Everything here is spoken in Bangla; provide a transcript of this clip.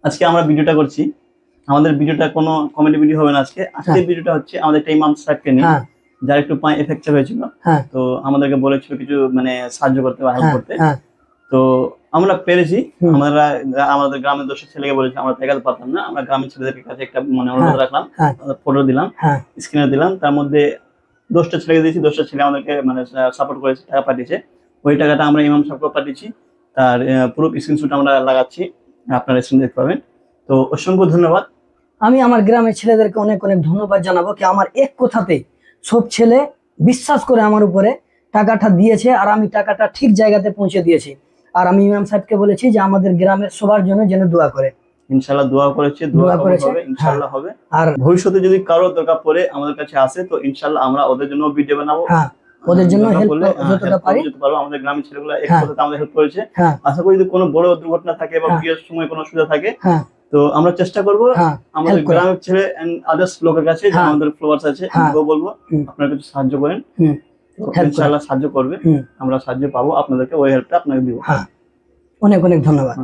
আজকে আমরা ভিডিওটা করছি, আমাদের ভিডিওটা কোনো কমেডি ভিডিও হবে না। আজকে ভিডিওটা হচ্ছে আমাদের একটা ইমাম সাহেবকে নিয়ে, যার একটু পায়ে ফ্র্যাকচার হয়েছিল। তো আমাদেরকে বলেছিল কিছু মানে সাহায্য করতে বা হেল্প করতে। তো আমরা পেরেছি। আমাদের গ্রামের 10টা ছেলেকে বলেছি, আমরা দেখাতে পারতাম না, আমরা গ্রামের ছেলেদের কাছে একটা মানে অনুরোধ রাখলাম, ফটো দিলাম, স্ক্রিনে দিলাম। তার মধ্যে 10টা ছেলেকে দিয়েছি, 10টা ছেলে আমাদেরকে মানে সাপোর্ট করেছে, টাকা পাঠিয়েছে। ওই টাকাটা আমরা ইমাম সাহেবকে পাঠিয়েছি। তার পুরো স্ক্রিনশট আমরা লাগাচ্ছি, আপনারা স্ক্রিনে দেখতে পাবেন। তো অসংখ্য ধন্যবাদ। আমি আমার গ্রামের ছেলেদেরকে অনেক অনেক ধন্যবাদ জানাবো কি আমার এক কথাতে সব ছেলে বিশ্বাস করে আমার উপরে টাকাটা দিয়েছে, আর আমি টাকাটা ঠিক জায়গাতে পৌঁছে দিয়েছি। আর আমি ইমাম সাহেবকে বলেছি যে আমাদের গ্রামের সবার জন্য যেন দোয়া করে। ইনশাআল্লাহ দোয়া করেছে, দোয়া হবে, ইনশাআল্লাহ হবে। আর ভবিষ্যতে যদি কারো দরকার পড়ে আমাদের কাছে আসে, তো ইনশাআল্লাহ আমরা ওদের জন্য ভিডিও বানাবো, ওদের জন্য হেল্প যতটা পারি। আমাদের গ্রামের ছেলেগুলো এক কথাতে আমাদের হেল্প করেছে। আশা করি যদি কোনো বড় দুর্ঘটনা থাকে বা বিয়ের সময় কোনো অসুবিধা থাকে, তো আমরা চেষ্টা করবো আমাদের গ্রামের ছেলে এন্ড আদার্স লোকের কাছে, আমাদের ফলোয়ার্স আছে, বলবো আপনারা কিছু সাহায্য করেন। ইনশাআল্লাহ সাহায্য করবে, আমরা সাহায্য পাবো, আপনাদেরকে ওই হেল্পটা আপনাকে দিব। অনেক অনেক ধন্যবাদ।